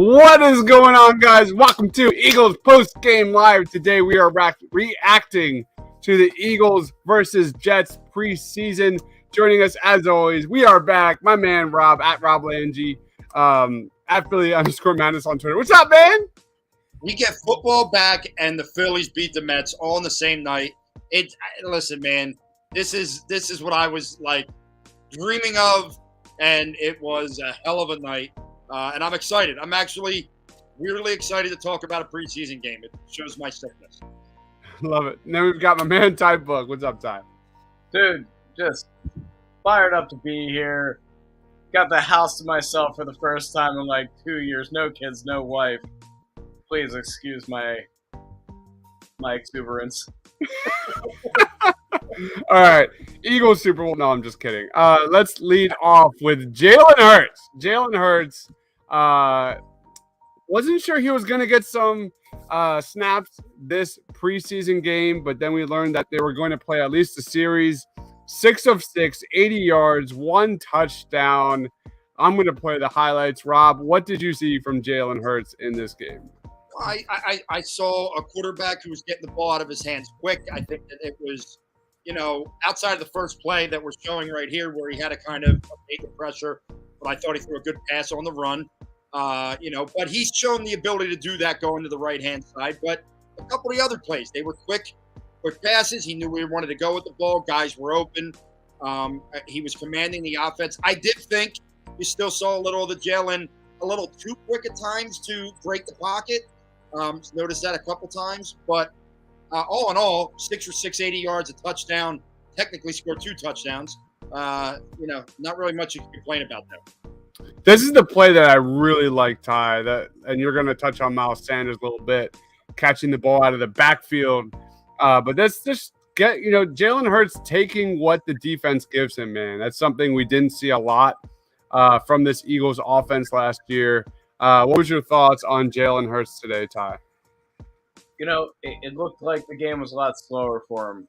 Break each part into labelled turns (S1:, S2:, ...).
S1: What is going on, guys? Welcome to Eagles Post Game Live. Today we are reacting to the Eagles versus Jets preseason. Joining us, as always, we are back. My man Rob at Rob Langy, at Philly_Madness on Twitter. What's up, man?
S2: We get football back, and the Phillies beat the Mets all in the same night. Listen, man, this is what I was like dreaming of, and it was a hell of a night. And I'm excited. I'm actually weirdly excited to talk about a preseason game. It shows my sickness.
S1: Love it. And then we've got my man Ty Book. What's up, Ty?
S3: Dude, just fired up to be here. Got the house to myself for the first time in like 2 years. No kids, no wife. Please excuse my exuberance.
S1: All right, Eagles Super Bowl. No, I'm just kidding. Let's lead off with Jalen Hurts. Jalen Hurts wasn't sure he was going to get some snaps this preseason game, but then we learned that they were going to play at least a series. 6 of 6, 80 yards, 1 touchdown. I'm going to play the highlights. Rob, what did you see from Jalen Hurts in this game?
S2: I saw a quarterback who was getting the ball out of his hands quick. I think that it was, outside of the first play that we're showing right here where he had to kind of take the pressure, but I thought he threw a good pass on the run. But he's shown the ability to do that going to the right-hand side. But a couple of the other plays, they were quick passes. He knew where he wanted to go with the ball. Guys were open. He was commanding the offense. I did think you still saw a little of the Jalen, a little too quick at times to break the pocket. Noticed that a couple times. But all in all, 6 for 6, 80 yards, a touchdown. Technically scored 2 touchdowns. Not really much you can complain about there.
S1: This is the play that I really like, Ty. And you're going to touch on Miles Sanders a little bit, catching the ball out of the backfield. But that's just Jalen Hurts taking what the defense gives him, man. That's something we didn't see a lot from this Eagles offense last year. What was your thoughts on Jalen Hurts today, Ty?
S3: It looked like the game was a lot slower for him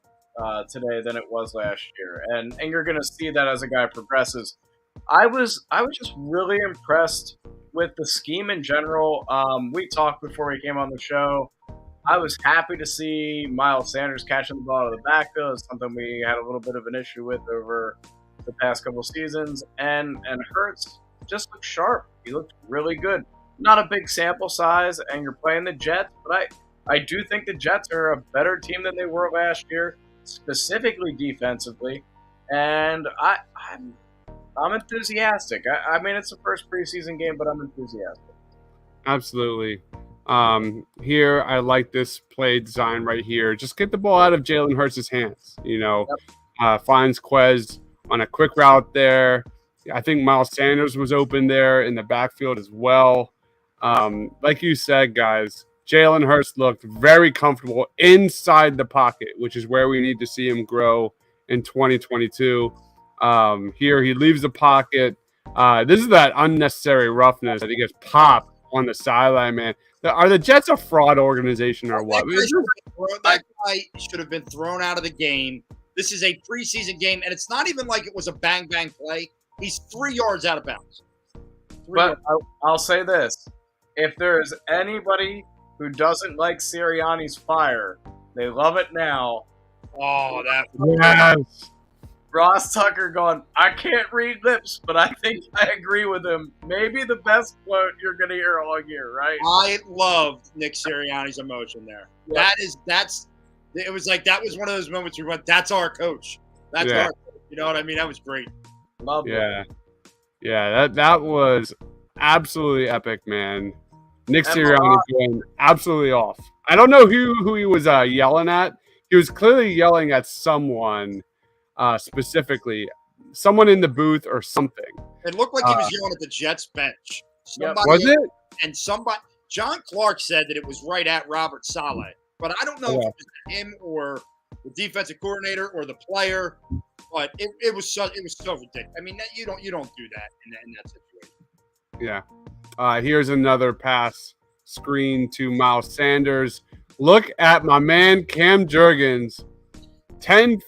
S3: today than it was last year, and you're going to see that as a guy progresses. I was just really impressed with the scheme in general. We talked before we came on the show. I was happy to see Miles Sanders catching the ball out of the backfield. It's something we had a little bit of an issue with over the past couple seasons, and Hurts just looked sharp. He looked really good. Not a big sample size, and you're playing the Jets, but I do think the Jets are a better team than they were last year, specifically defensively, and I'm enthusiastic. I mean, it's the first preseason game, but I'm enthusiastic.
S1: Absolutely. Here, I like this play design right here. Just get the ball out of Jalen Hurts' hands. Finds Quez on a quick route there. I think Miles Sanders was open there in the backfield as well. Like you said, guys, Jalen Hurts looked very comfortable inside the pocket, which is where we need to see him grow in 2022. Here, he leaves the pocket. This is that unnecessary roughness that he gets popped on the sideline, man. Are the Jets a fraud organization or what?
S2: That guy should have been thrown out of the game. This is a preseason game, and it's not even like it was a bang-bang play. He's 3 yards out of bounds.
S3: But I'll say this. If there is anybody who doesn't like Sirianni's fire, they love it now.
S2: Oh, that
S1: Yes.
S3: Ross Tucker going, I can't read lips, but I think I agree with him. Maybe the best quote you're going to hear all year, right?
S2: I loved Nick Sirianni's emotion there.
S3: Yeah.
S2: It was like that was one of those moments where we went, that's our coach. That's our coach. You know what I mean? That was great.
S3: Love it.
S1: Yeah, that was absolutely epic, man. Nick Sirianni going absolutely off. I don't know who he was yelling at. He was clearly yelling at someone. Specifically, someone in the booth or something.
S2: It looked like he was yelling at the Jets bench.
S1: Was it?
S2: And John Clark said that it was right at Robert Saleh, but I don't know if it was him or the defensive coordinator or the player. But it was so ridiculous. I mean, you don't do that in that situation.
S1: Yeah. Here's another pass screen to Miles Sanders. Look at my man Cam Jurgens. 10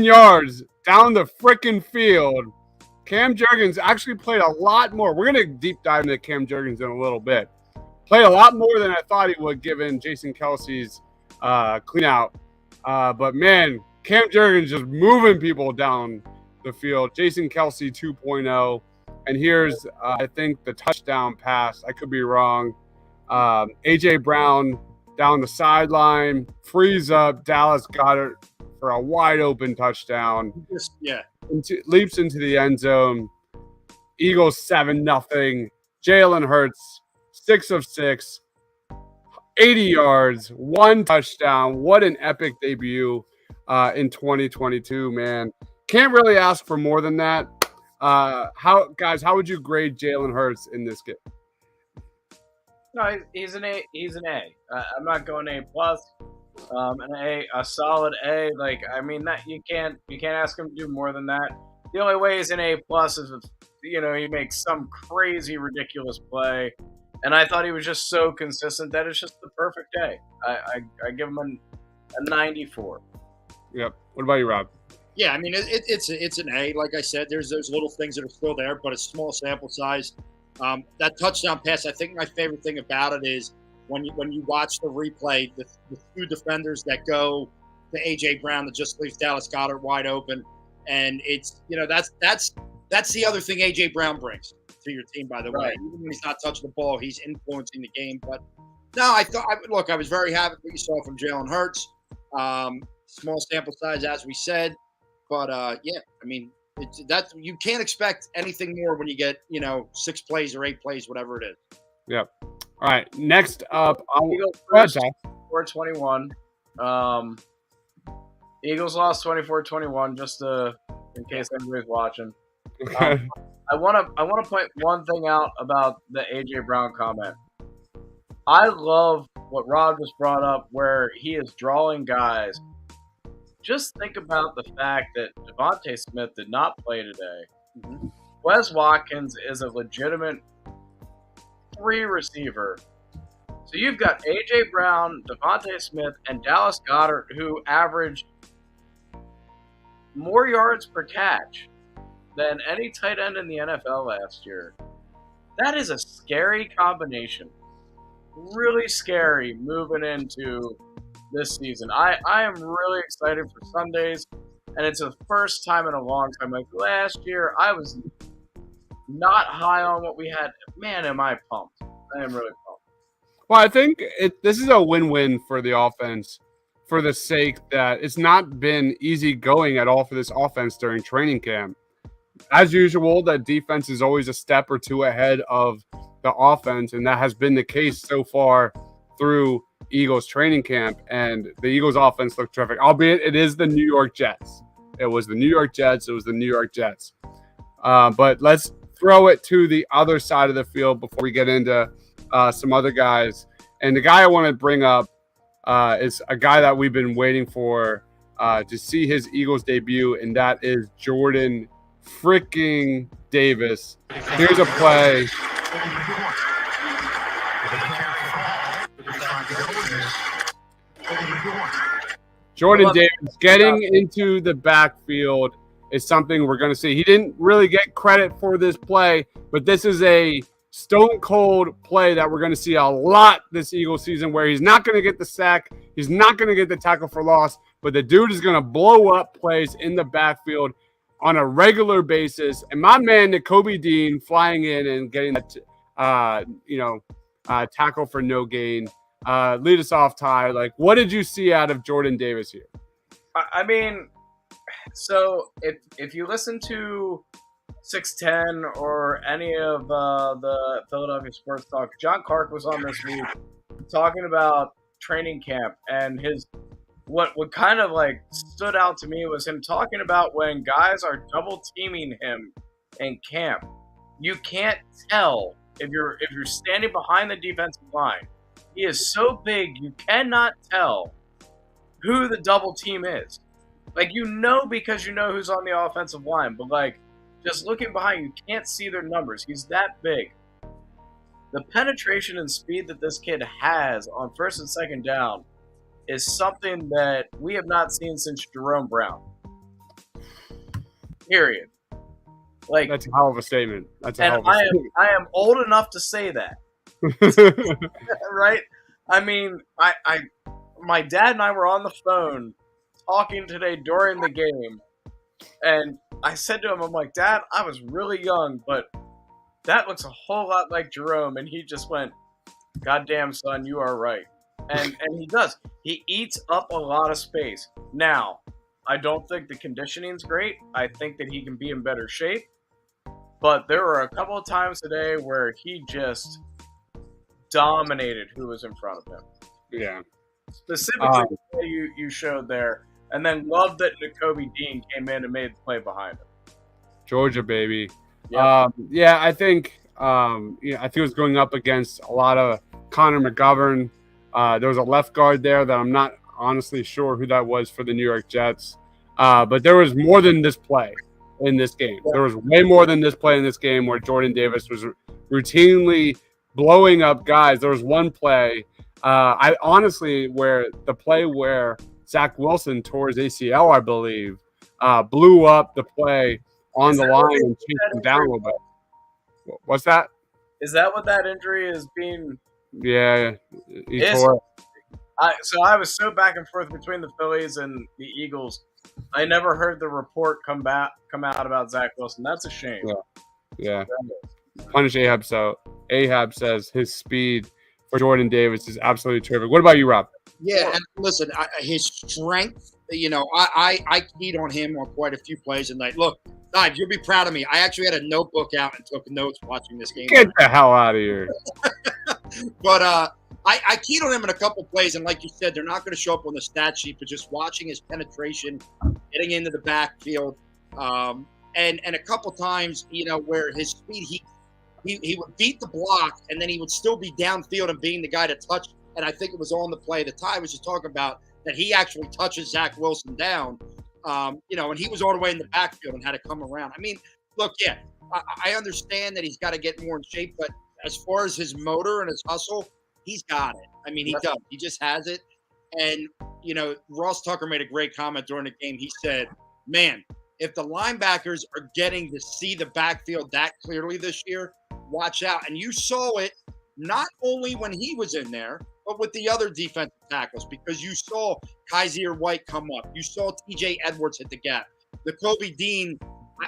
S1: yards down the frickin' field. Cam Jurgens actually played a lot more. We're going to deep dive into Cam Jurgens in a little bit. Played a lot more than I thought he would, given Jason Kelsey's clean out. But man, Cam Jurgens just moving people down the field. Jason Kelsey 2.0. And here's, I think, the touchdown pass. I could be wrong. A.J. Brown down the sideline, frees up Dallas Goedert for a wide open touchdown. Leaps into the end zone. Eagles 7-0. Jalen Hurts 6 of 6, 80 yards, 1 touchdown. What an epic debut in 2022, man. Can't really ask for more than that. How would you grade Jalen Hurts in this game?
S3: No, he's an A. He's an A. I'm not going A plus. A solid A. Like, I mean, that you can't ask him to do more than that. The only way he's an A plus is if he makes some crazy, ridiculous play. And I thought he was just so consistent that it's just the perfect day. I give him a 94.
S1: Yep. What about you, Rob?
S2: Yeah, I mean it's an A. Like I said, there's those little things that are still there, but a small sample size. That touchdown pass, I think my favorite thing about it is when you watch the replay, the two defenders that go to A.J. Brown that just leaves Dallas Goedert wide open, and it's that's the other thing A.J. Brown brings to your team, by the way. Even when he's not touching the ball, he's influencing the game. But no, I was very happy with what you saw from Jalen Hurts. Small sample size, as we said. But, yeah, I mean, you can't expect anything more when you get, 6 plays or 8 plays, whatever it is.
S1: Yep. All right. Next up,
S3: Eagles first, 24-21. Eagles lost 24-21, just in case anybody's watching. I want to point one thing out about the A.J. Brown comment. I love what Rob just brought up, where he is drawing guys. Just think about the fact that Devontae Smith did not play today. Mm-hmm. Wes Watkins is a legitimate 3 receiver. So you've got A.J. Brown, Devontae Smith, and Dallas Goedert, who averaged more yards per catch than any tight end in the NFL last year. That is a scary combination. Really scary moving into this season. I am really excited for Sundays, and it's the first time in a long time. Like last year, I was not high on what we had. Man, am I pumped. I am really pumped.
S1: Well, I think this is a win-win for the offense for the sake that it's not been easy going at all for this offense during training camp. As usual, that defense is always a step or two ahead of the offense, and that has been the case so far through Eagles training camp, and the Eagles offense looked terrific, albeit it is the New York Jets. It was the New York Jets. But let's throw it to the other side of the field before we get into some other guys. And the guy I want to bring up is a guy that we've been waiting for to see his Eagles debut, and that is Jordan freaking Davis. Here's a play. Jordan Davis getting into the backfield is something we're going to see. He didn't really get credit for this play, but this is a stone cold play that we're going to see a lot this Eagles season, where he's not going to get the sack. He's not going to get the tackle for loss, but the dude is going to blow up plays in the backfield on a regular basis. And my man, Nakobe Dean, flying in and getting that, tackle for no gain. Lead us off, Ty. Like, what did you see out of Jordan Davis here?
S3: I mean, so if you listen to 610 or any of the Philadelphia Sports Talk, John Clark was on this week talking about training camp, and what kind of like stood out to me was him talking about when guys are double teaming him in camp. You can't tell if you're standing behind the defensive line. He is so big, you cannot tell who the double team is. Like, because you know who's on the offensive line, but like, just looking behind, you can't see their numbers. He's that big. The penetration and speed that this kid has on first and second down is something that we have not seen since Jerome Brown. Period. Like,
S1: that's a hell of a statement.
S3: I am old enough to say that. Right? I mean, my dad and I were on the phone talking today during the game, and I said to him, I'm like, Dad, I was really young, but that looks a whole lot like Jerome. And he just went, goddamn, son, you are right. And he does. He eats up a lot of space. Now, I don't think the conditioning's great. I think that he can be in better shape. But there were a couple of times today where he just dominated who was in front of him.
S1: Yeah.
S3: Specifically, the play you showed there. And then loved that Nakobe Dean came in and made the play behind him.
S1: Georgia, baby.
S3: Yep.
S1: Yeah, I think I think it was going up against a lot of Connor McGovern. There was a left guard there that I'm not honestly sure who that was for the New York Jets. But there was more than this play in this game. There was way more than this play in this game where Jordan Davis was routinely blowing up guys. There was one play, I honestly, where the play where Zach Wilson tore his ACL, I believe, blew up the play on the line and chased him down a little bit. What's that?
S3: Is that what that injury is being?
S1: Yeah, he tore it.
S3: So I was so back and forth between the Phillies and the Eagles. I never heard the report come out about Zach Wilson. That's a shame.
S1: Yeah. Punish Ahab. So Ahab says his speed for Jordan Davis is absolutely terrific. What about you, Rob?
S2: Yeah, and listen, his strength, I keyed on him on quite a few plays tonight. Look, Dive, you'll be proud of me. I actually had a notebook out and took notes watching this game.
S1: Get the hell out of here.
S2: But I keyed on him in a couple plays, and like you said, they're not going to show up on the stat sheet, but just watching his penetration, getting into the backfield, and a couple times, where his speed, he would beat the block, and then he would still be downfield and being the guy to touch. And I think it was on the play that Ty was just talking about that he actually touches Zach Wilson down, and he was all the way in the backfield and had to come around. I mean, look, yeah, I understand that he's got to get more in shape, but as far as his motor and his hustle, he's got it. I mean, he does. He just has it. And, Ross Tucker made a great comment during the game. He said, man, if the linebackers are getting to see the backfield that clearly this year, watch out. And you saw it not only when he was in there, but with the other defensive tackles, because you saw Kaiser White come up. You saw TJ Edwards hit the gap. Nakobe Dean,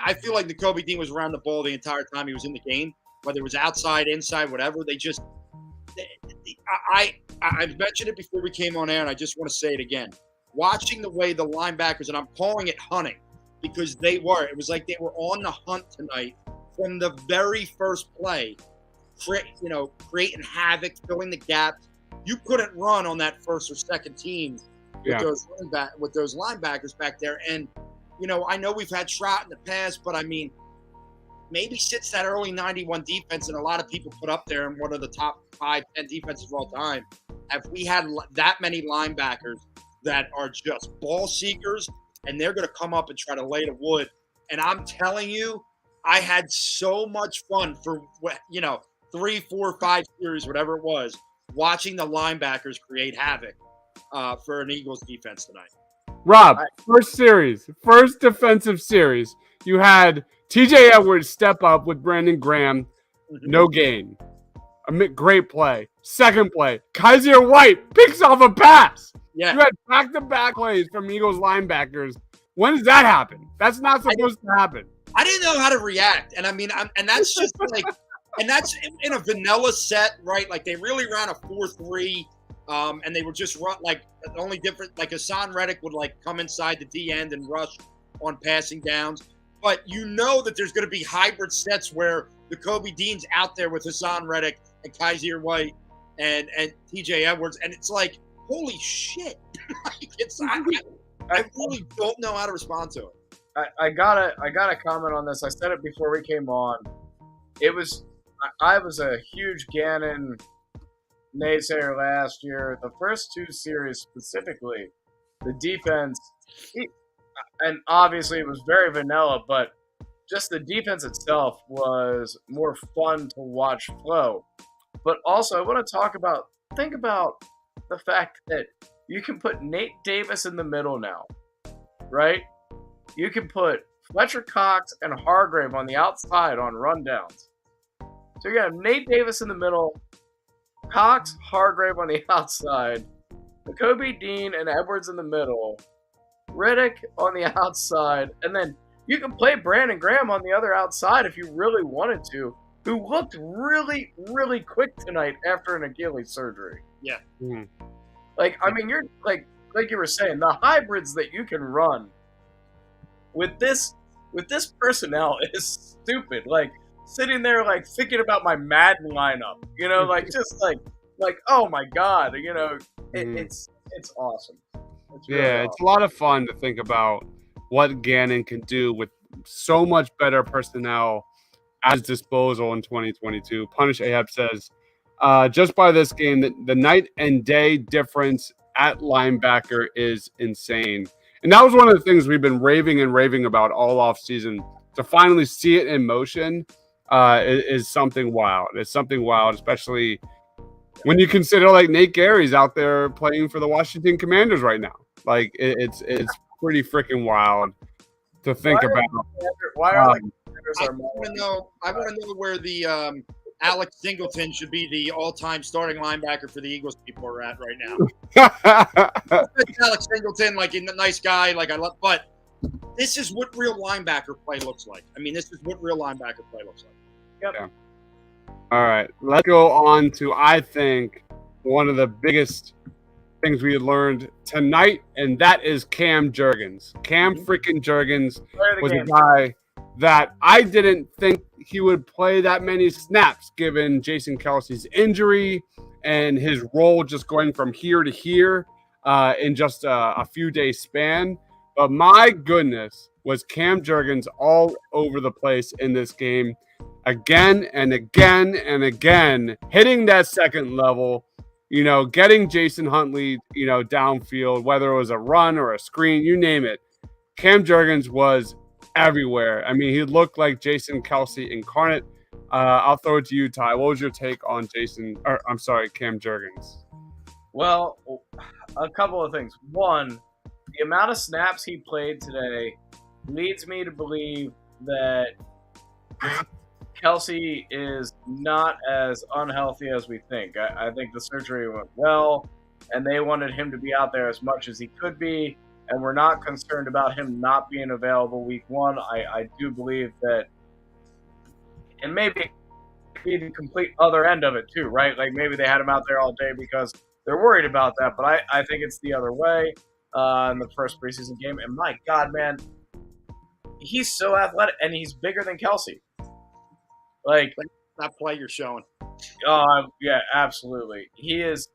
S2: I feel like Nakobe Dean was around the ball the entire time he was in the game, whether it was outside, inside, whatever. I mentioned it before we came on air, and I just want to say it again. Watching the way the linebackers, and I'm calling it hunting, because it was like they were on the hunt tonight from the very first play, creating havoc, filling the gaps. You couldn't run on that first or second team with those linebackers back there. And, I know we've had Trout in the past, but I mean, maybe since that early 91 defense, and a lot of people put up there in one of the top 5-10 defenses of all time, have we had that many linebackers that are just ball seekers, and they're going to come up and try to lay the wood. And I'm telling you, I had so much fun for, 3, 4, 5 series, whatever it was, watching the linebackers create havoc for an Eagles defense tonight.
S1: Rob, first defensive series, you had TJ Edwards step up with Brandon Graham, no gain. A great play. Second play, Kaiser White picks off a pass. Yeah. You had back-to-back plays from Eagles linebackers. When does that happen? That's not supposed to happen.
S2: I didn't know how to react. And I mean, and that's just like, and that's in a vanilla set, right? Like they really ran a 4-3, and they would just run like the only different, like Hassan Reddick would like come inside the D end and rush on passing downs. But that there's going to be hybrid sets where Nakobe Dean's out there with Hassan Reddick and Kaiser White and TJ Edwards, and it's like, holy shit! I really don't know how to respond to it.
S3: I gotta comment on this. I said it before we came on. I was a huge Gannon naysayer last year. The first 2 series specifically, the defense, and obviously it was very vanilla, but just the defense itself was more fun to watch flow. But also, I want to think about the fact that you can put Nate Davis in the middle now, right? You can put Fletcher Cox and Hargrave on the outside on rundowns. So you got Nate Davis in the middle, Cox, Hargrave on the outside, Kobe Dean and Edwards in the middle, Riddick on the outside, and then you can play Brandon Graham on the other outside if you really wanted to, who looked really, really quick tonight after an Achilles surgery.
S2: Yeah.
S1: Mm-hmm.
S3: Like, I mean, you're like you were saying, the hybrids that you can run with this personnel is stupid. Like, sitting there, like, thinking about my Madden lineup, you know, like, just like, oh my God, you know, it's awesome. It's really awesome.
S1: It's a lot of fun to think about what Gannon can do with so much better personnel at his disposal in 2022. Punish Ahab says, just by this game, the night and day difference at linebacker is insane. And that was one of the things we've been raving about all off season. To finally see it in motion is something wild. It's something wild, especially when you consider like Nate Gary's out there playing for the Washington Commanders right now. Like it's pretty freaking wild to think about.
S3: Why are the Commanders
S2: I want to know where the Alex Singleton should be the all-time starting linebacker for the Eagles. People are at right now. Alex Singleton, like a nice guy, like I love, but this is what real linebacker play looks like. I mean, this is what real linebacker play looks like.
S3: Yep.
S1: Yeah. All right, let's go on to, I think, one of the biggest things we learned tonight, and that is Cam Jurgens. Cam freaking Jurgens was a guy that I didn't think he would play that many snaps given Jason Kelce's injury and his role just going from here to here in just a few days span. But my goodness, was Cam Jurgens all over the place in this game. Again and again and again, hitting that second level, you know, getting Jason Huntley, you know, downfield, whether it was a run or a screen, you name it. Cam Jurgens was everywhere. I mean, he looked like Jason Kelce incarnate. I'll throw it to you, Ty. What was your take on Cam Jurgens?
S3: Well, a couple of things. One, the amount of snaps he played today leads me to believe that Kelce is not as unhealthy as we think. I think the surgery went well, and they wanted him to be out there as much as he could be, and we're not concerned about him not being available week one. I do believe that, and maybe be the complete other end of it too, right? Like maybe they had him out there all day because they're worried about that, but I think it's the other way in the first preseason game. And my God, man, he's so athletic, and he's bigger than Kelce. Like
S2: that play you're showing.
S3: Yeah, absolutely. He is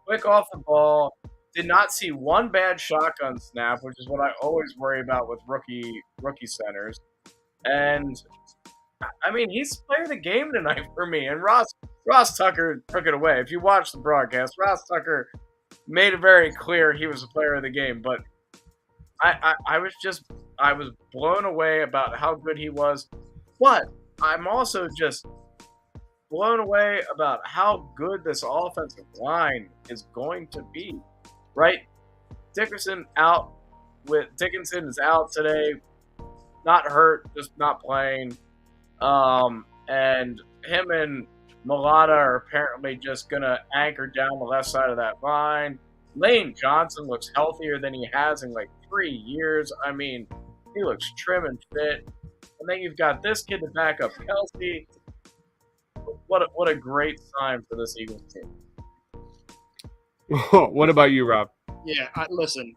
S3: quick off the ball. Did not see one bad shotgun snap, which is what I always worry about with rookie centers. And I mean, he's player of the game tonight for me. And Ross Tucker took it away. If you watch the broadcast, Ross Tucker made it very clear he was a player of the game. But I was blown away about how good he was. But I'm also just blown away about how good this offensive line is going to be, right? Dickinson is out today, not hurt, just not playing. And him and Mulata are apparently just going to anchor down the left side of that line. Lane Johnson looks healthier than he has in like 3 years. I mean, he looks trim and fit. And then you've got this kid to back up Kelce. What a great sign for this Eagles team.
S1: What about you, Rob?
S2: Yeah, listen,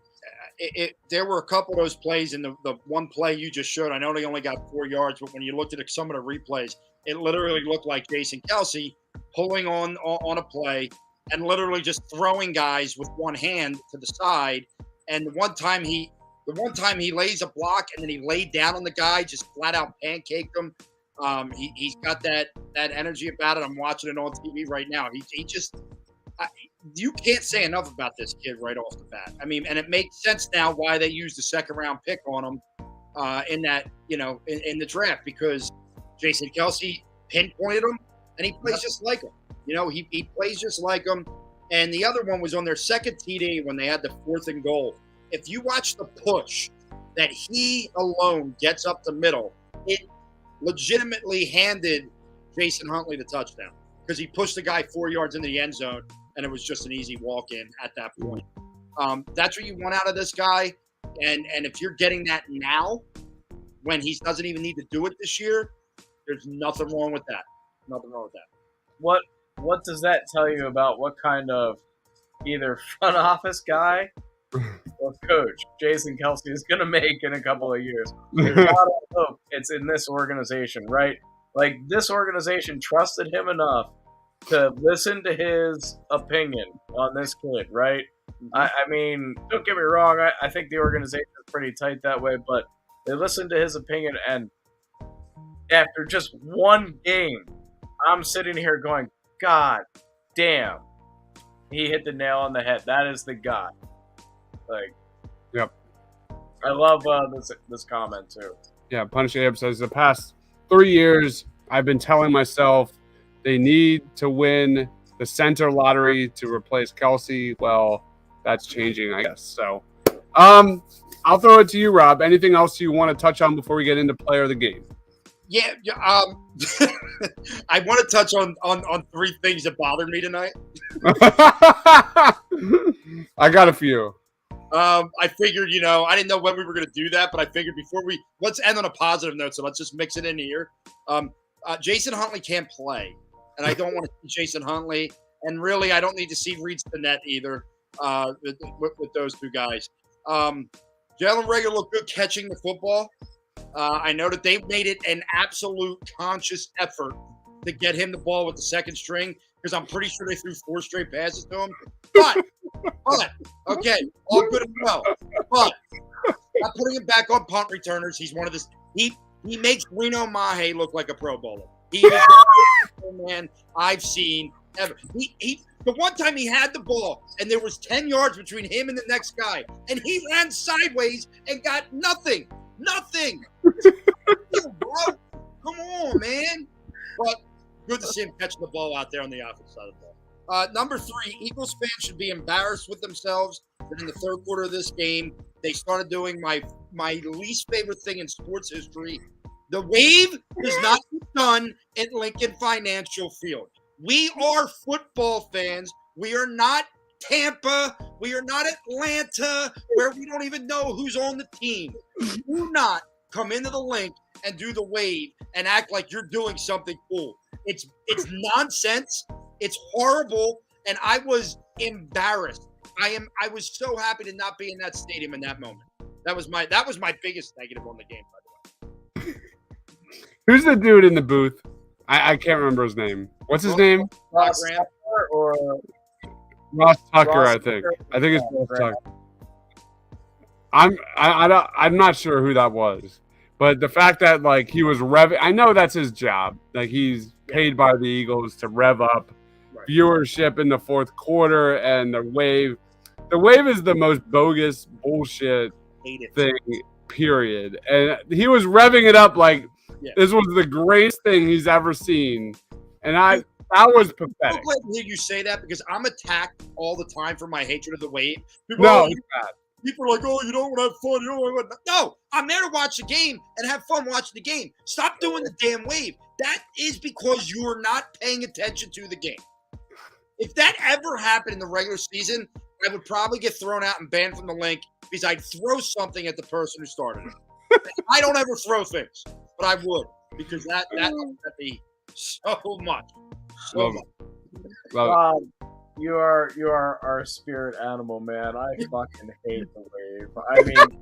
S2: there were a couple of those plays in the one play you just showed. I know they only got 4 yards, but when you looked at some of the replays, it literally looked like Jason Kelce pulling on a play and literally just throwing guys with one hand to the side. And the one time he lays a block and then he laid down on the guy, just flat out pancaked him. He's got that energy about it. I'm watching it on TV right now. He just you can't say enough about this kid right off the bat. I mean, and it makes sense now why they used the second round pick on him in that, you know, in the draft, because Jason Kelce pinpointed him and he plays just like him. You know, he plays just like him. And the other one was on their second TD when they had the 4th and goal. If you watch the push that he alone gets up the middle, it legitimately handed Jason Huntley the touchdown. because he pushed the guy 4 yards into the end zone, and it was just an easy walk-in at that point. That's what you want out of this guy. And if you're getting that now, when he doesn't even need to do it this year, there's nothing wrong with that. Nothing wrong with that.
S3: What does that tell you about what kind of either front office guy or coach Jason Kelce is going to make in a couple of years? There's a lot of hope it's in this organization, right? Like, this organization trusted him enough to listen to his opinion on this kid, right? I mean, don't get me wrong. I think the organization is pretty tight that way, but they listened to his opinion, and after just one game, I'm sitting here going, God damn, he hit the nail on the head. That is the guy. Like,
S1: yep.
S3: I love this comment too.
S1: Yeah, Punish Abe says the past 3 years I've been telling myself they need to win the center lottery to replace Kelce. Well, that's changing, I guess. So, I'll throw it to you, Rob. Anything else you want to touch on before we get into player of the game?
S2: Yeah, I want to touch on 3 things that bothered me tonight.
S1: I got a few.
S2: I figured, I didn't know when we were going to do that, but I figured let's end on a positive note, so let's just mix it in here. Jason Huntley can't play, and I don't want to see Jason Huntley, and really I don't need to see Reed Stinnett either with those 2 guys. Jalen Reagor looked good catching the football. I know that they made it an absolute conscious effort to get him the ball with the second string, because I'm pretty sure they threw 4 straight passes to him. But okay, all good and well. But I'm putting him back on punt returners. He's one of the he makes Reno Mahe look like a Pro Bowler. He is the best man I've seen ever. The one time he had the ball and there was 10 yards between him and the next guy, and he ran sideways and got nothing. Nothing. Bro, come on, man. But good to see him catching the ball out there on the offensive side of the ball. Number 3, Eagles fans should be embarrassed with themselves that in the third quarter of this game, they started doing my least favorite thing in sports history. The wave does not get done at Lincoln Financial Field. We are football fans. We are not Tampa. We are not Atlanta, where we don't even know who's on the team. Do not come into the link and do the wave and act like you're doing something cool. It's nonsense. It's horrible, and I was embarrassed. I was so happy to not be in that stadium in that moment. That was my biggest negative on the game, by the way.
S1: Who's the dude in the booth? I can't remember his name. What's his name?
S3: Ross Tucker or
S1: Ross Tucker, I think. I think it's Ross Tucker. I'm not sure who that was, but the fact that like he was revving, I know that's his job. Like he's paid by the Eagles to rev up viewership in the fourth quarter, and the wave is the most bogus bullshit thing. Period. And he was revving it up like this was the greatest thing he's ever seen, and that was pathetic.
S2: I'm glad to hear you say that, because I'm attacked all the time for my hatred of the wave. People are like, oh, you don't want to have fun. You don't want to. No, I'm there to watch the game and have fun watching the game. Stop doing the damn wave. That is because you are not paying attention to the game. If that ever happened in the regular season, I would probably get thrown out and banned from the link, because I'd throw something at the person who started it. I don't ever throw things, but I would, because that upset me so much. So much.
S3: You are our spirit animal, man. I fucking hate the wave. I mean,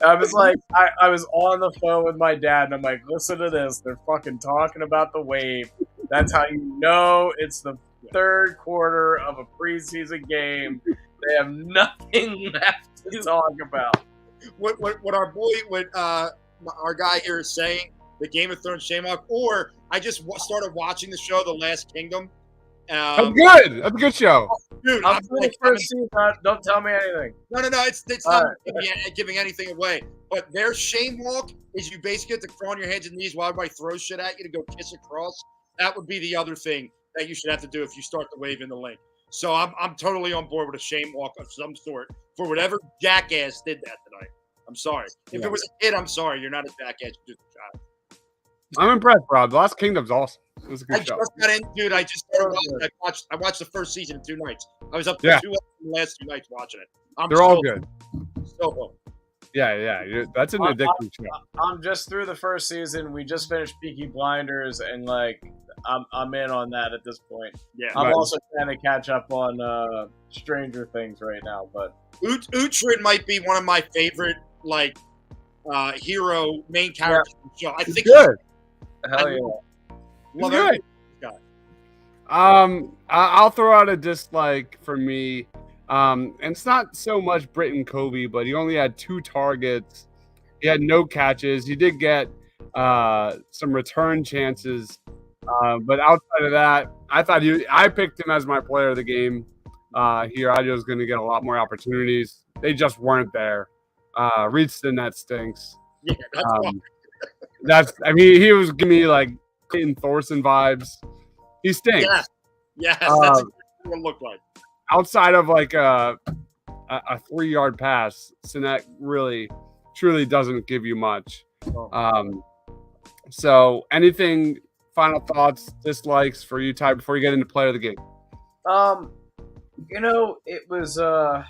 S3: I was like, I was on the phone with my dad, and I'm like, listen to this. They're fucking talking about the wave. That's how you know it's the third quarter of a preseason game. They have nothing left to talk about.
S2: What our guy here is saying, the Game of Thrones Shamrock, or I just started watching the show The Last Kingdom.
S1: That's good. That's a good show.
S2: Dude,
S3: I'm really first season. Don't tell me anything.
S2: No. It's not giving anything away. But their shame walk is you basically get to crawl on your hands and knees while everybody throws shit at you to go kiss across. That would be the other thing that you should have to do if you start the wave in the link. So I'm totally on board with a shame walk of some sort for whatever jackass did that tonight. I'm sorry. If it was a kid, I'm sorry. You're not a jackass. You're just a child.
S1: I'm impressed, Rob. The Last Kingdom's awesome. It was a
S2: I
S1: good show.
S2: just got in, dude. I just started watching. I watched the first season in 2 nights. I was up to 2 the last 2 nights watching it.
S1: They're all good.
S2: Still hooked.
S1: Yeah. That's an addicting show.
S3: I'm just through the first season. We just finished Peaky Blinders, and like I'm in on that at this point.
S2: Yeah,
S3: I'm also trying to catch up on Stranger Things right now. But
S2: Uhtred might be one of my favorite like hero main characters in the show. I think
S1: good.
S3: Hell yeah.
S2: Love
S1: good.
S2: Guy.
S1: I'll throw out a dislike for me. And it's not so much Britton Covey, but he only had 2 targets. He had no catches. He did get some return chances. But outside of that, I picked him as my player of the game. Here, I was going to get a lot more opportunities. They just weren't there. Reeds the net stinks.
S2: Yeah,
S1: he was giving me like Clayton Thorson vibes. He stinks.
S2: Yes, that's exactly what it looked like.
S1: Outside of like a 3-yard pass, Sinek really, truly doesn't give you much. So anything, final thoughts, dislikes for you, Ty, before you get into player of the game?
S3: It was a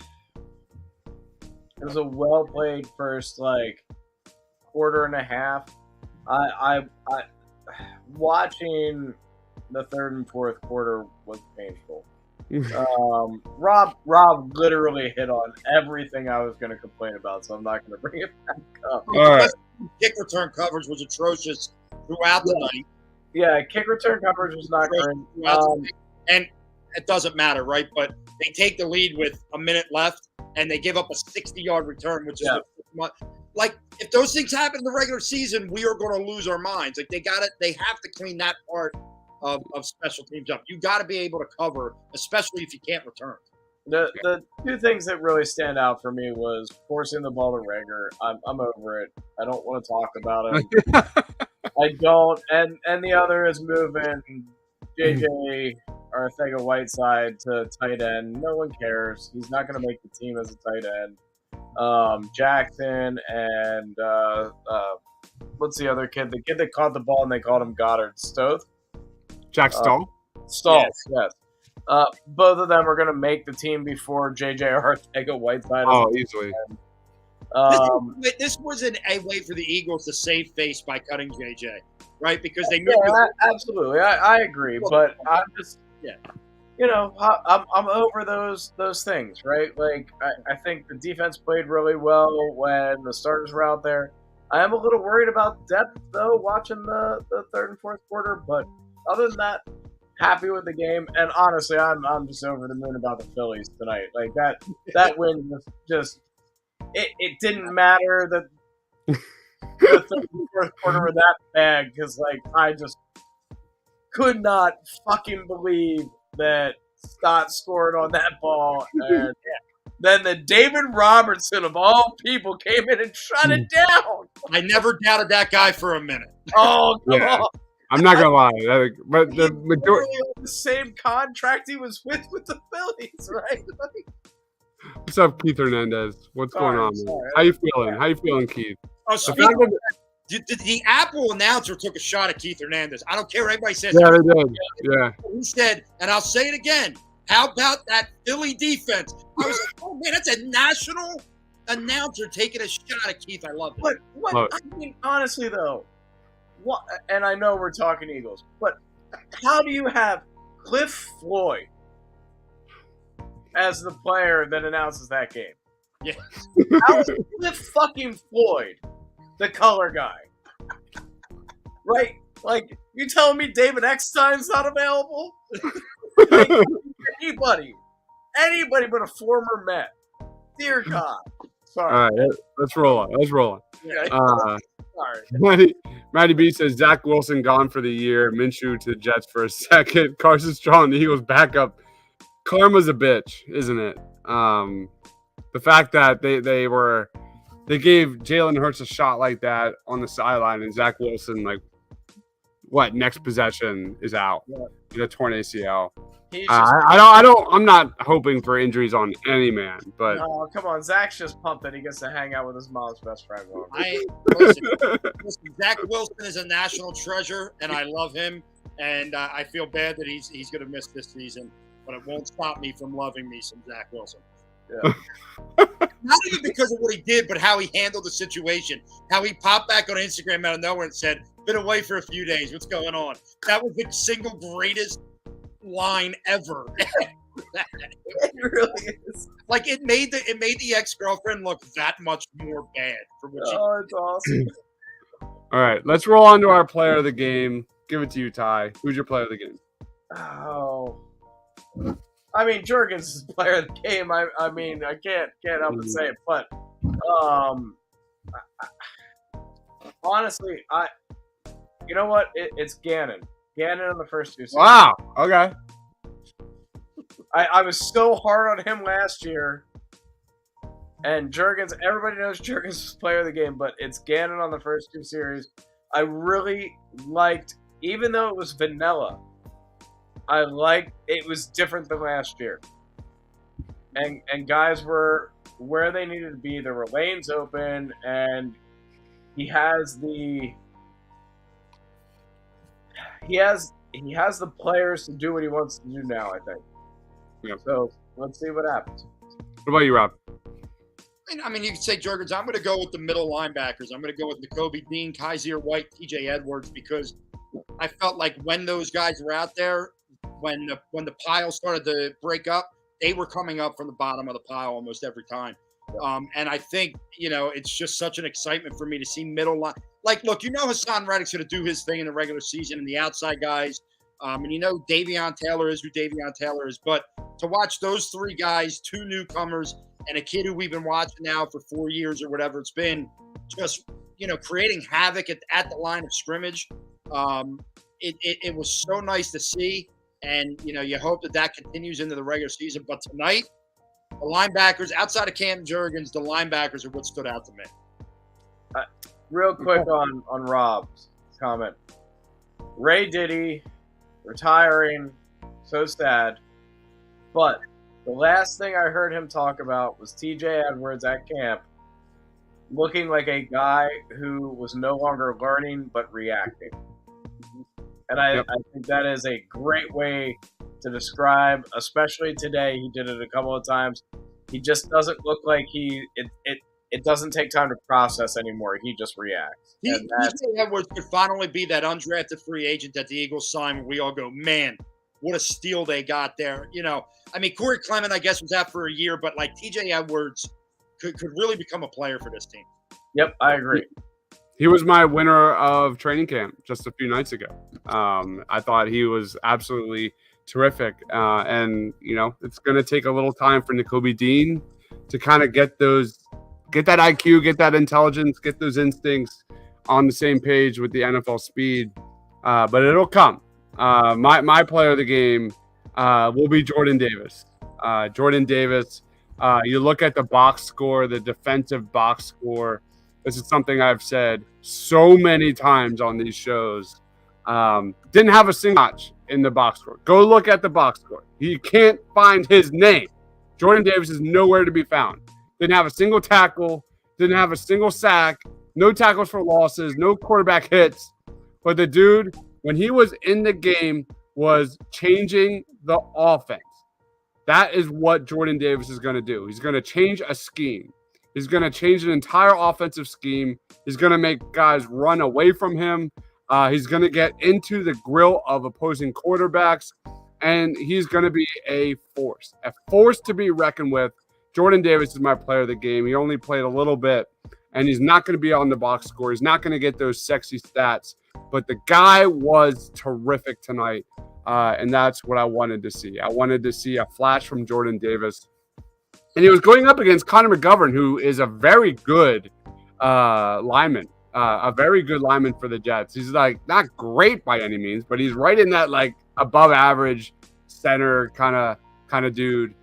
S3: well played first like quarter and a half. I watching the third and fourth quarter was painful. Rob literally hit on everything I was going to complain about, so I'm not going to bring it back up.
S1: All right.
S2: Kick return coverage was atrocious throughout the night.
S3: Yeah, kick return coverage was not great.
S2: And it doesn't matter, right? But they take the lead with a minute left, and they give up a 60-yard return, which is like if those things happen in the regular season, we are going to lose our minds. Like they have to clean that part of special teams up. You got to be able to cover, especially if you can't return.
S3: The 2 things that really stand out for me was forcing the ball to Rager. I'm over it. I don't want to talk about him. I don't. And the other is moving JJ Arcega-Whiteside to tight end. No one cares. He's not going to make the team as a tight end. Jackson and what's the other kid? The kid that caught the ball and they called him Goddard. Stoth?
S1: Jack Stahl?
S3: Stahl, yes. Both of them are going to make the team before J.J. Arcega-Whiteside.
S1: Easily.
S2: This wasn't a way for the Eagles to save face by cutting J.J., right? Because they knew.
S3: Yeah, absolutely. I agree, but I'm just, I'm over those things, right? Like, I think the defense played really well when the starters were out there. I am a little worried about depth, though, watching the third and fourth quarter, but other than that, happy with the game. And honestly, I'm just over the moon about the Phillies tonight. Like that win was just it didn't matter that the third and fourth quarter were that bad because like I just could not fucking believe that Scott scored on that ball and then the David Robertson of all people came in and shut it down.
S2: I never doubted that guy for a minute.
S3: Oh, come on.
S1: I'm not gonna lie, but the majority
S3: the same contract he was with the Phillies, right?
S1: What's up, Keith Hernandez? What's going on, man? How you feeling? How you feeling, Keith?
S2: Oh, the Apple announcer took a shot at Keith Hernandez. I don't care what anybody says.
S1: Yeah, they did. Yeah.
S2: He said, and I'll say it again. How about that Philly defense? I was like, oh man, that's a national announcer taking a shot at Keith. I love it.
S3: What? I mean, honestly though. What, and I know we're talking Eagles, but how do you have Cliff Floyd as the player that announces that game?
S2: Yeah.
S3: How is Cliff fucking Floyd the color guy? Right? Like, you telling me David Eckstein's not available? Like, anybody but a former Met. Dear God. Sorry.
S1: All right, let's roll on.
S3: Yeah. Sorry.
S1: Matty B says Zach Wilson gone for the year. Minshew to the Jets for a second. Carson Strong, the Eagles backup. Karma's a bitch, isn't it? The fact that they gave Jalen Hurts a shot like that on the sideline, and Zach Wilson next possession is out. Yeah. With a torn ACL.
S3: He's just,
S1: I'm not hoping for injuries on any man, but
S3: no, come on. Zach's just pumped that he gets to hang out with his mom's best friend.
S2: Listen, Zach Wilson is a national treasure, and I love him. And I feel bad that he's going to miss this season, but it won't stop me from loving me some Zach Wilson.
S3: Yeah.
S2: Not even because of what he did, but how he handled the situation. How he popped back on Instagram out of nowhere and said, "Been away for a few days. What's going on?" That was the single greatest line ever.
S3: It really is.
S2: Like it made the ex-girlfriend look that much more bad for what she.
S3: Oh, it's awesome.
S1: all right, let's roll on to our player of the game. Give it to you, Ty. Who's your player of the game?
S3: Oh. I mean, Jurgens is player of the game. I mean, I can't help but say it, but honestly, you know what? It's Gannon. Gannon in the first two seasons.
S1: Wow. Okay.
S3: I was so hard on him last year, and Jurgens. Everybody knows Jurgens is player of the game, but it's Gannon on the first two series. I really liked, even though it was vanilla. I liked it was different than last year, and guys were where they needed to be. There were lanes open, and he has the players to do what he wants to do now. I think.
S1: Yeah.
S3: So let's see what happens.
S1: What about you, Rob?
S2: I mean, you could say Jurgens. I'm going to go with the middle linebackers. I'm going to go with Nakobe Dean, Kaiser White, T.J. Edwards, because I felt like when those guys were out there, when the pile started to break up, they were coming up from the bottom of the pile almost every time. And I think, it's just such an excitement for me to see middle line. Like, look, Hassan Reddick's going to do his thing in the regular season and the outside guys. And Davion Taylor is who Davion Taylor is. But to watch those three guys, two newcomers, and a kid who we've been watching now for 4 years or whatever it's been, just, creating havoc at the line of scrimmage. It was so nice to see. And, you hope that continues into the regular season. But tonight, the linebackers, outside of Cam Jurgens, the linebackers are what stood out to me.
S3: Real quick on Rob's comment. Ray Diddy retiring, so sad. But the last thing I heard him talk about was T.J. Edwards at camp looking like a guy who was no longer learning but reacting. And I think that is a great way to describe, especially today. He did it a couple of times. He just doesn't look like it doesn't take time to process anymore. He just reacts.
S2: T.J. Edwards could finally be that undrafted free agent that the Eagles signed where we all go, man, what a steal they got there. Corey Clement, I guess, was out for a year, but like T.J. Edwards could really become a player for this team.
S3: Yep, I agree.
S1: He was my winner of training camp just a few nights ago. I thought he was absolutely terrific. And it's going to take a little time for Nakobe Dean to kind of get that IQ, get that intelligence, get those instincts on the same page with the NFL speed. But it'll come. My player of the game will be Jordan Davis. Jordan Davis, you look at the box score, the defensive box score. This is something I've said so many times on these shows. Didn't have a single notch in the box score. Go look at the box score. You can't find his name. Jordan Davis is nowhere to be found. Didn't have a single tackle. Didn't have a single sack. No tackles for losses. No quarterback hits. But the dude, when he was in the game, was changing the offense. That is what Jordan Davis is going to do. He's going to change a scheme. He's going to change an entire offensive scheme. He's going to make guys run away from him. He's going to get into the grill of opposing quarterbacks, and he's going to be a force to be reckoned with. Jordan Davis is my player of the game. He only played a little bit, and he's not going to be on the box score. He's not going to get those sexy stats, but the guy was terrific tonight, and that's what I wanted to see. I wanted to see a flash from Jordan Davis. And he was going up against Connor McGovern, who is a very good lineman, a very good lineman for the Jets. He's like not great by any means, but he's right in that like above average center kind of dude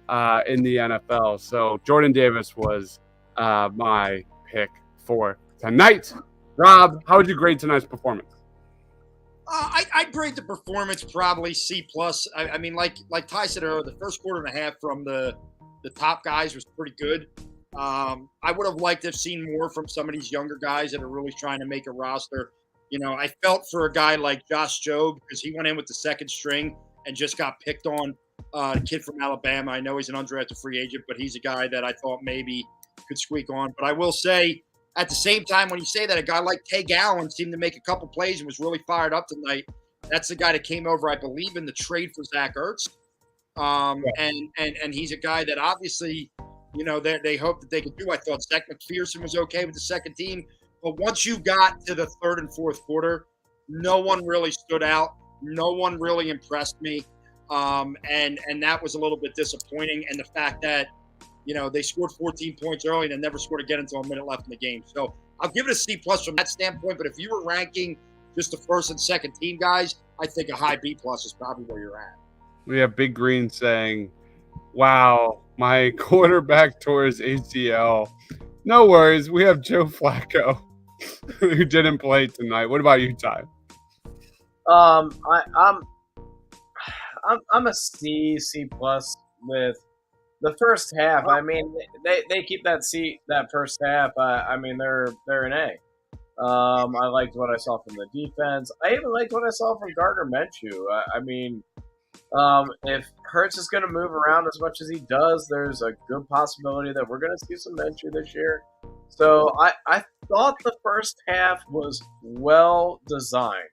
S1: in the NFL. So Jordan Davis was my pick for tonight. Rob, how would you grade tonight's performance?
S2: I'd grade the performance probably C plus. I mean, like Ty said earlier, the first quarter and a half from the top guys was pretty good. I would have liked to have seen more from some of these younger guys that are really trying to make a roster. I felt for a guy like Josh Jobe because he went in with the second string and just got picked on. The kid from Alabama. I know he's an undrafted free agent, but he's a guy that I thought maybe could squeak on. But I will say, at the same time, when you say that, a guy like Tay Gallen seemed to make a couple plays and was really fired up tonight. That's the guy that came over, I believe, in the trade for Zach Ertz. And he's a guy that obviously, they hope that they could do. I thought Zach McPherson was okay with the second team. But once you got to the third and fourth quarter, no one really stood out. No one really impressed me. And that was a little bit disappointing. And the fact that, they scored 14 points early and then never scored again until a minute left in the game. So I'll give it a C plus from that standpoint. But if you were ranking just the first and second team guys, I think a high B plus is probably where you're at.
S1: We have Big Green saying, wow, my quarterback tore his ACL. No worries. We have Joe Flacco who didn't play tonight. What about you, Ty?
S3: I'm a C plus with the first half. I mean, they keep that first half. I mean, they're an A. I liked what I saw from the defense. I even liked what I saw from Gardner Minshew. I mean, if Hurts is going to move around as much as he does, there's a good possibility that we're going to see some Minshew this year. So I thought the first half was well designed.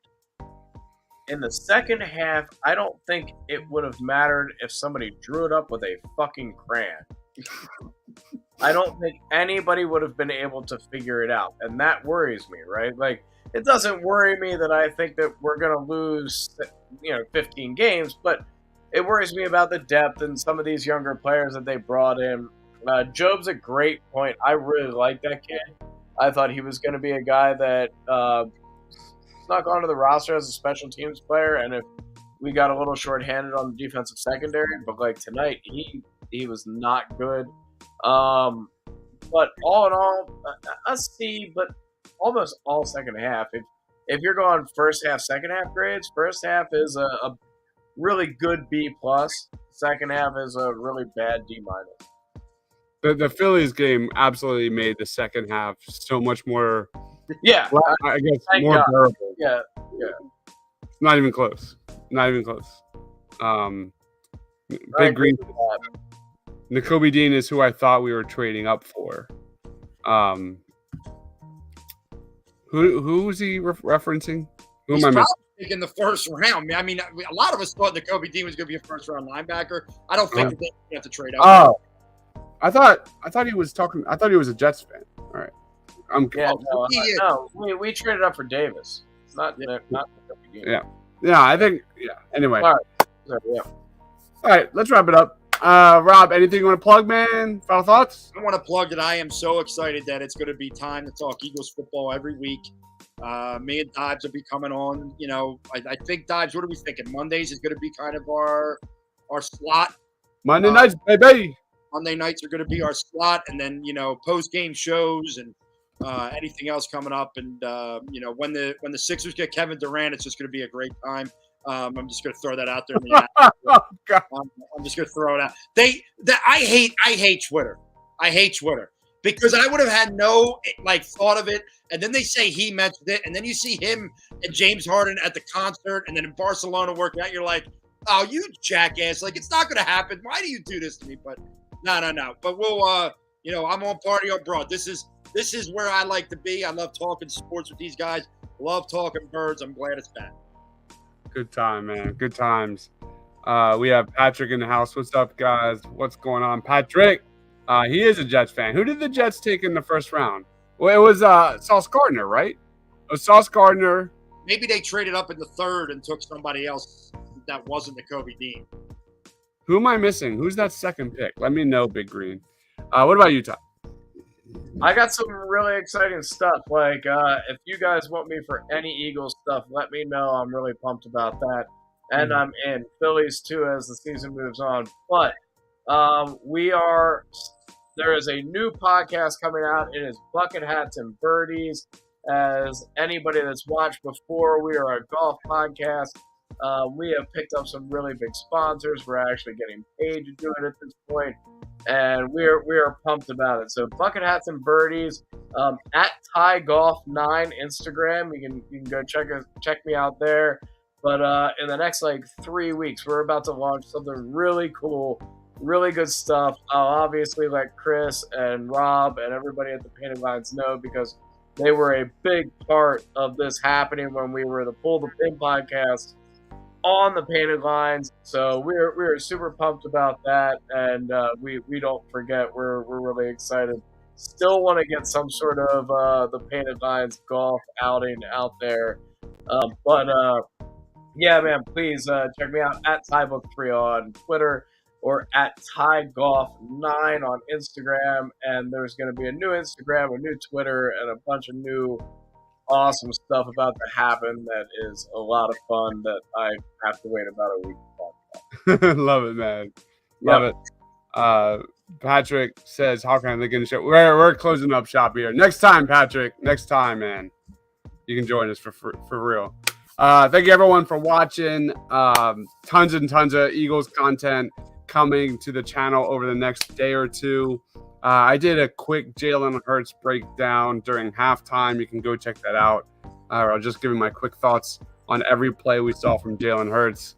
S3: In the second half, I don't think it would have mattered if somebody drew it up with a fucking crayon. I don't think anybody would have been able to figure it out. And that worries me, right? Like, it doesn't worry me that I think that we're going to lose, 15 games, but it worries me about the depth and some of these younger players that they brought in. Jobe's a great point. I really like that kid. I thought he was going to be a guy that snuck onto the roster as a special teams player, and if we got a little shorthanded on the defensive secondary, but like tonight, he was not good. But all in all, a C, but almost all second half. If you're going first half, second half grades, first half is a really good B plus. Second half is a really bad D minus.
S1: The Phillies game absolutely made the second half so much more.
S3: Yeah,
S1: I guess more bearable.
S3: Yeah.
S1: Not even close. Big Green. Nakobe Dean is who I thought we were trading up for. Who was he referencing? Who am I missing?
S2: In the first round. I mean, a lot of us thought Nakobe Dean was going to be a first round linebacker. I don't think that they have to trade up.
S1: Oh, I thought he was talking. I thought he was a Jets fan. All right.
S3: No, we traded up for Davis. It's not Nakobe Dean.
S1: Yeah. I think. Yeah. Anyway.
S3: All right.
S1: All right. Let's wrap it up. Rob, anything you want to plug, man? Final thoughts?
S2: I want to plug that I am so excited that it's going to be time to talk Eagles football every week. Me and Dibs will be coming on. I think, Dibs, what are we thinking? Mondays is going to be kind of our slot.
S1: Monday nights, baby.
S2: Monday nights are going to be our slot, and then post-game shows and anything else coming up. And when the Sixers get Kevin Durant, it's just going to be a great time. I'm just going to throw that out there. I'm just going to throw it out. I hate Twitter. I hate Twitter because I would have had no thought of it. And then they say he mentioned it. And then you see him and James Harden at the concert and then in Barcelona working out. You're like, oh, you jackass. It's not going to happen. Why do you do this to me? But no. But we'll, I'm on Party Abroad. This is where I like to be. I love talking sports with these guys. Love talking birds. I'm glad it's back.
S1: Good time, man. Good times. We have Patrick in the house. What's up, guys? What's going on? Patrick, he is a Jets fan. Who did the Jets take in the first round? Well, it was Sauce Gardner, right? It was Sauce Gardner.
S2: Maybe they traded up in the third and took somebody else that wasn't Nakobe Dean.
S1: Who am I missing? Who's that second pick? Let me know, Big Green. What about you, Ty?
S3: I got some really exciting stuff. If you guys want me for any Eagles stuff, let me know. I'm really pumped about that. And I'm in Phillies, too, as the season moves on. But there is a new podcast coming out. It is Bucket Hats and Birdies. As anybody that's watched before, we are a golf podcast. We have picked up some really big sponsors. We're actually getting paid to do it at this point, and we are pumped about it. So bucket hats and birdies at Ty Golf 9 Instagram. You can go check me out there. But in the next 3 weeks, we're about to launch something really cool, really good stuff. I'll obviously let Chris and Rob and everybody at the Painted Lines know, because they were a big part of this happening when we were the Pull the Pin podcast on the Painted Lines. So we're super pumped about that, and we don't forget. We're really excited. Still want to get some sort of the Painted Lines golf outing out there, but yeah, man, please check me out at TyBook3 on Twitter or at TyGolf9 on Instagram. And there's going to be a new Instagram, a new Twitter, and a bunch of new awesome stuff about to happen that is a lot of fun that I have to wait about a week to talk about.
S1: Love it, man. Love it. Patrick says, how can I link in the show? We're closing up shop here. Next time, Patrick. Next time, man. You can join us for real. Thank you, everyone, for watching. Tons and tons of Eagles content coming to the channel over the next day or two. I did a quick Jalen Hurts breakdown during halftime. You can go check that out. I'll just give you my quick thoughts on every play we saw from Jalen Hurts.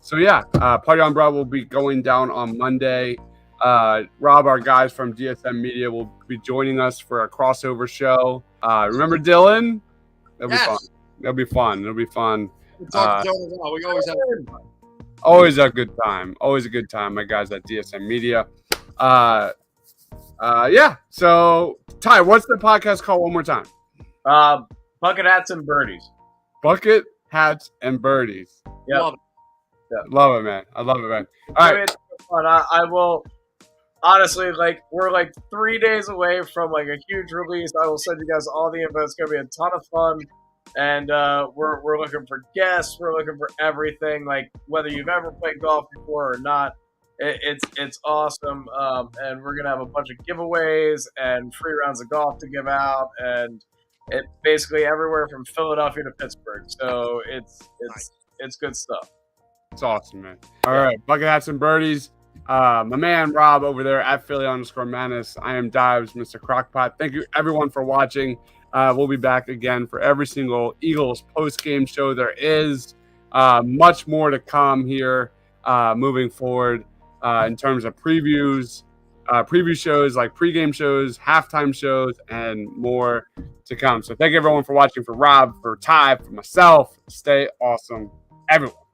S1: So, yeah, Party on Broad will be going down on Monday. Rob, our guys from DSM Media, will be joining us for a crossover show. Remember Dylan? That'll be fun. It'll be fun. It'll be fun.
S2: We always have a good time.
S1: Always a good time. Always a good time. My guys at DSM Media. Yeah. So, Ty, what's the podcast called one more time?
S3: Bucket hats and birdies.
S1: Bucket hats and birdies.
S3: Yeah.
S1: Love it, man. I love it, man. All right.
S3: It's fun. I will. Honestly, we're 3 days away from a huge release. I will send you guys all the info. It's gonna be a ton of fun. And we're looking for guests. We're looking for everything. Whether you've ever played golf before or not, it's awesome. And we're gonna have a bunch of giveaways and free rounds of golf to give out, and it basically everywhere from Philadelphia to Pittsburgh. So it's good stuff.
S1: It's awesome, man. All right, bucket hats and birdies. My man Rob over there at Philly_Madness. I am Dives, Mr. Crockpot. Thank you, everyone, for watching. We'll be back again for every single Eagles post-game show there is. Much more to come here moving forward in terms of previews, preview shows like pregame shows, halftime shows, and more to come. So thank you, everyone, for watching. For Rob, for Ty, for myself. Stay awesome, everyone.